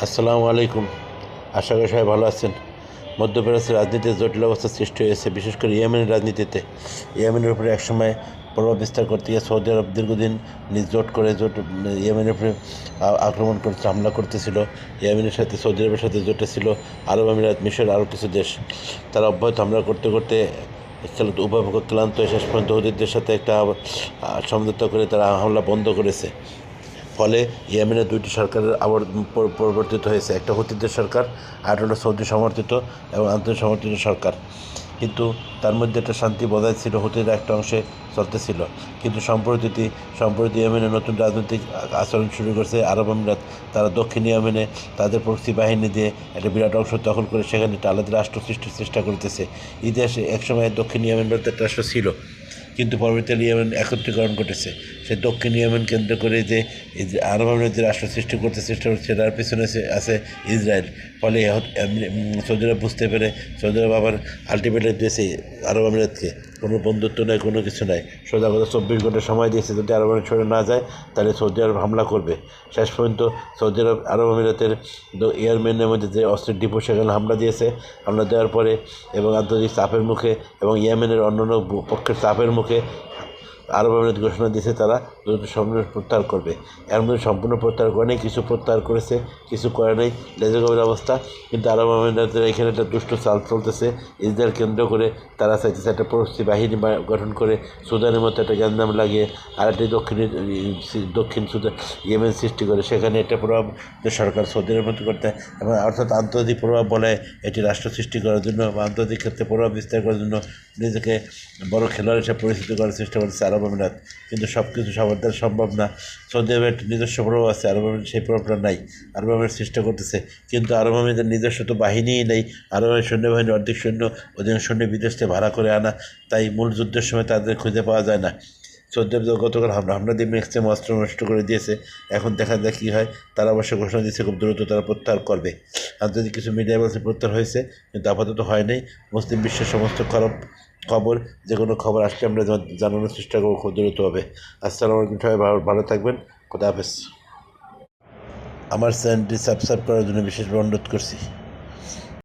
আসসালামু আলাইকুম। আশা করি সবাই ভালো আছেন। মধ্যপ্রাচ্যের রাজনীতিতে জটিল অবস্থা সৃষ্টি হয়েছে, বিশেষ করে ইয়েমেনের রাজনীতিতে। ইয়েমেনের উপরে একসময় প্রভাব বিস্তার করতে গিয়ে সৌদি আরব দীর্ঘদিন জোট ইয়েমেনের উপরে আক্রমণ করতে হামলা করতেছিল। ইয়েমেনের সাথে সৌদি আরবের সাথে জোটে ছিল আরব আমিরাত, মিশর, আরও কিছু দেশ। তারা অব্যাহত হামলা করতে করতে উভয় পক্ষ ক্লান্ত হয়ে শেষ পর্যন্ত হুতিদের সাথে একটা সমঝোতা করে তারা হামলা বন্ধ করেছে। ফলে ইয়েমেনের দুইটি সরকারের আবার পরিবর্তিত হয়েছে, একটা হুতিদের সরকার আর একটা সৌদি সমর্থিত এবং আন্তর্জাতিক সমর্থিত সরকার। কিন্তু তার মধ্যে একটা শান্তি বজায় ছিল, হুতিরা একটা অংশে চলতেছিল। কিন্তু সম্প্রতি ইয়েমেনে নতুন রাজনৈতিক আচরণ শুরু করেছে আরব আমিরাত। তারা দক্ষিণ ইয়েমেনে তাদের প্রক্সি বাহিনী দিয়ে একটা বিরাট অংশ দখল করে সেখানে একটা আলাদা রাষ্ট্র সৃষ্টির চেষ্টা করতেছে। ইতিহাসে একসময় দক্ষিণ ইয়েমেন বলতে একটা রাষ্ট্র ছিল, কিন্তু পরবর্তীতে ইয়েমেন একত্রীকরণ ঘটেছে। সে দক্ষিণ ইয়েমেন কেন্দ্র করে যে আরব আমিরাত যে রাষ্ট্র সৃষ্টি করতে চেষ্টা করছে, তার পিছনে আছে ইসরায়েল। ফলে সৌদি আরব বুঝতে পেরে সৌদি আরব আবার আলটিমেটলি দিয়েছে আরব আমিরাতকে, কোনো বন্ধুত্ব নেই, কোনো কিছু নাই। সোজা কথা 24 ঘন্টা সময় দিয়েছে, যদি আরব আমিরাত সরে না যায় তাহলে সৌদি আরব হামলা করবে। শেষ পর্যন্ত সৌদি আরব আমিরাতের এয়ারম্যানের মধ্যে যে অস্ত্রের ডিপো সেখানে হামলা দিয়েছে। হামলা দেওয়ার পরে এবং আন্তর্জাতিক চাপের মুখে এবং ইয়েমেনের অন্যান্য পক্ষের চাপের মুখে আরব আমিরাত ঘোষণা দিয়েছে তারা দ্রুত সম্পূর্ণ প্রত্যাহার করবে। এর মধ্যে সম্পূর্ণ প্রত্যাহার করে নেই, কিছু প্রত্যাহার করেছে, কিছু করে নেই, লেজগমের অবস্থা। কিন্তু আরব আমিরাতের এখানে একটা দুষ্ট চাল চলতেছে ইসরায়েল কেন্দ্র করে। তারা চাইতেছে একটা প্রস্তুতি বাহিনী গঠন করে সুদানের মতো একটা গ্যাঞ্জাম লাগিয়ে আরেকটি দক্ষিণ সুদান ইয়েমেন সৃষ্টি করে সেখানে একটা প্রভাব সরকার সৌদির মতো করতে, এবং অর্থাৎ আন্তর্জাতিক প্রভাব বলে এটি রাষ্ট্র সৃষ্টি করার জন্য বা আন্তর্জাতিক ক্ষেত্রে প্রভাব বিস্তার করার জন্য নিজেকে বড় খেলোয়াড় হিসেবে পরিচিত করার চেষ্টা করছে আরব আমিরাত। কিন্তু সব কিছু সবার দ্বারা সম্ভব না। সৌদি আরবের নিজস্ব প্রভাব আছে, আরব আমিরাত সেই প্রভাবটা নাই। আরব আমিরাত চেষ্টা করতেছে, কিন্তু আরব আমিরাতের নিজস্ব তো বাহিনীই নেই। আরব আমিরাত সৈন্যবাহিনীর অর্ধেক সৈন্য, অধিকাংশ সৈন্য বিদেশ থেকে ভাড়া করে আনা, তাই মূল যুদ্ধের সময় তাদের খুঁজে পাওয়া যায় না। সৌদি আরব গতকাল হামলা দিয়ে ম্যাক্সিমাম অস্ত্র নষ্ট করে দিয়েছে। এখন দেখা যাক কী হয়। তারা অবশ্য ঘোষণা দিয়েছে খুব দ্রুত তারা প্রত্যাহার করবে। আন্তর্জাতিক কিছু মিডিয়া বলছে প্রত্যাহার হয়েছে, কিন্তু আপাতত হয় নাই। মুসলিম বিশ্বের সমস্ত খবর, যে কোনো খবর আসলে আমরা জানানোর চেষ্টা করবো খুব দ্রুত হবে। আসসালামু আলাইকুম, সবাই ভালো থাকবেন। খোদা হাফেজ। আমার চ্যানেলটি সাবস্ক্রাইব করার জন্য বিশেষভাবে অনুরোধ করছি।